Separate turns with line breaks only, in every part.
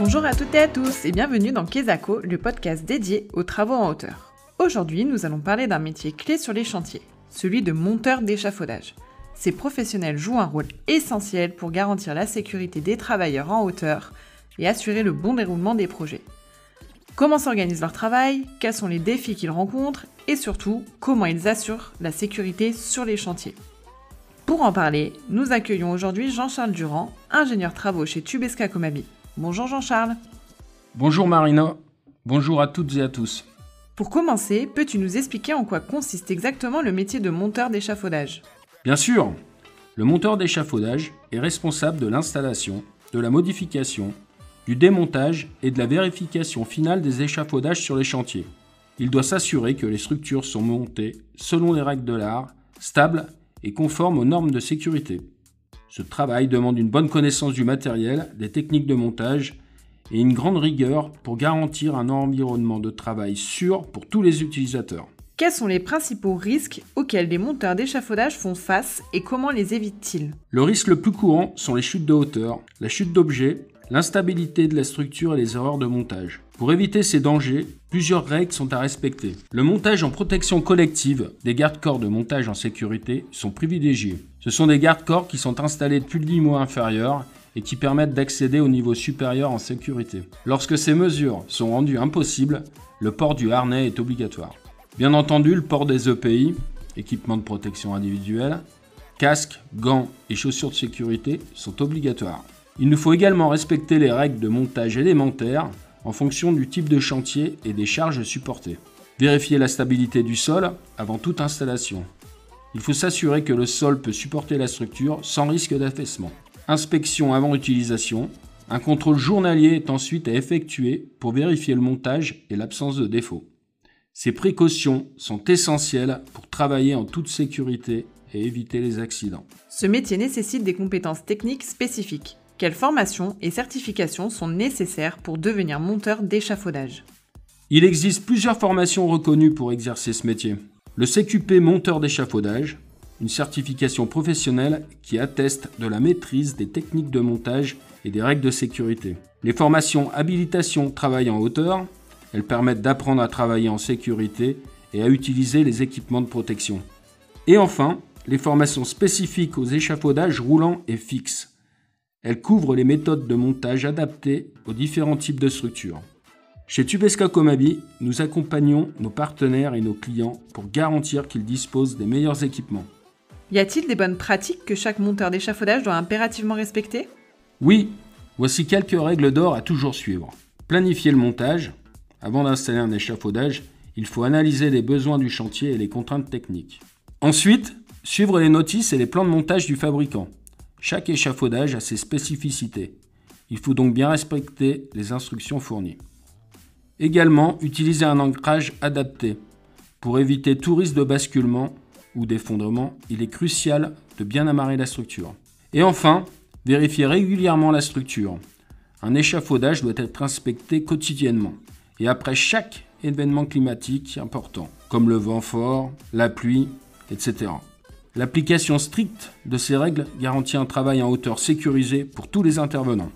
Bonjour à toutes et à tous et bienvenue dans Kezako, le podcast dédié aux travaux en hauteur. Aujourd'hui, nous allons parler d'un métier clé sur les chantiers, celui de monteur d'échafaudage. Ces professionnels jouent un rôle essentiel pour garantir la sécurité des travailleurs en hauteur et assurer le bon déroulement des projets. Comment s'organise leur travail, quels sont les défis qu'ils rencontrent et surtout, comment ils assurent la sécurité sur les chantiers. Pour en parler, nous accueillons aujourd'hui Jean-Charles Durand, ingénieur travaux chez Tubesca Comabi. Bonjour Jean-Charles.
Bonjour Marina, bonjour à toutes et à tous.
Pour commencer, peux-tu nous expliquer en quoi consiste exactement le métier de monteur d'échafaudage ?
Bien sûr, le monteur d'échafaudage est responsable de l'installation, de la modification, du démontage et de la vérification finale des échafaudages sur les chantiers. Il doit s'assurer que les structures sont montées selon les règles de l'art, stables et conformes aux normes de sécurité. Ce travail demande une bonne connaissance du matériel, des techniques de montage et une grande rigueur pour garantir un environnement de travail sûr pour tous les utilisateurs.
Quels sont les principaux risques auxquels les monteurs d'échafaudage font face et comment les évitent-ils ?
Le risque le plus courant sont les chutes de hauteur, la chute d'objets, l'instabilité de la structure et les erreurs de montage. Pour éviter ces dangers, plusieurs règles sont à respecter. Le montage en protection collective, des garde-corps de montage en sécurité sont privilégiés. Ce sont des garde-corps qui sont installés depuis le niveau inférieur et qui permettent d'accéder au niveau supérieur en sécurité. Lorsque ces mesures sont rendues impossibles, le port du harnais est obligatoire. Bien entendu, le port des EPI, équipements de protection individuelle, casques, gants et chaussures de sécurité sont obligatoires. Il nous faut également respecter les règles de montage élémentaires en fonction du type de chantier et des charges supportées. Vérifier la stabilité du sol avant toute installation. Il faut s'assurer que le sol peut supporter la structure sans risque d'affaissement. Inspection avant utilisation. Un contrôle journalier est ensuite à effectuer pour vérifier le montage et l'absence de défauts. Ces précautions sont essentielles pour travailler en toute sécurité et éviter les accidents.
Ce métier nécessite des compétences techniques spécifiques. Quelles formations et certifications sont nécessaires pour devenir monteur d'échafaudage ?
Il existe plusieurs formations reconnues pour exercer ce métier. Le CQP monteur d'échafaudage, une certification professionnelle qui atteste de la maîtrise des techniques de montage et des règles de sécurité. Les formations habilitation travail en hauteur, elles permettent d'apprendre à travailler en sécurité et à utiliser les équipements de protection. Et enfin, les formations spécifiques aux échafaudages roulants et fixes. Elles couvrent les méthodes de montage adaptées aux différents types de structures. Chez Tubesca Comabi, nous accompagnons nos partenaires et nos clients pour garantir qu'ils disposent des meilleurs équipements.
Y a-t-il des bonnes pratiques que chaque monteur d'échafaudage doit impérativement respecter ?
Oui, voici quelques règles d'or à toujours suivre. Planifier le montage. Avant d'installer un échafaudage, il faut analyser les besoins du chantier et les contraintes techniques. Ensuite, suivre les notices et les plans de montage du fabricant. Chaque échafaudage a ses spécificités. Il faut donc bien respecter les instructions fournies. Également, utiliser un ancrage adapté. Pour éviter tout risque de basculement ou d'effondrement, il est crucial de bien amarrer la structure. Et enfin, vérifier régulièrement la structure. Un échafaudage doit être inspecté quotidiennement et après chaque événement climatique important, comme le vent fort, la pluie, etc. L'application stricte de ces règles garantit un travail en hauteur sécurisé pour tous les intervenants.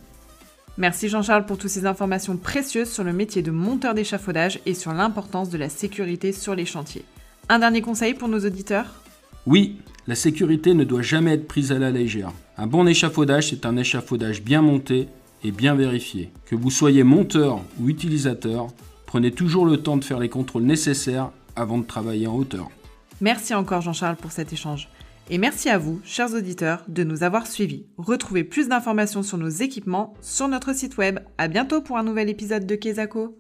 Merci Jean-Charles pour toutes ces informations précieuses sur le métier de monteur d'échafaudage et sur l'importance de la sécurité sur les chantiers. Un dernier conseil pour nos auditeurs ?
Oui, la sécurité ne doit jamais être prise à la légère. Un bon échafaudage, c'est un échafaudage bien monté et bien vérifié. Que vous soyez monteur ou utilisateur, prenez toujours le temps de faire les contrôles nécessaires avant de travailler en hauteur.
Merci encore Jean-Charles pour cet échange. Et merci à vous, chers auditeurs, de nous avoir suivis. Retrouvez plus d'informations sur nos équipements sur notre site web. À bientôt pour un nouvel épisode de Kezako.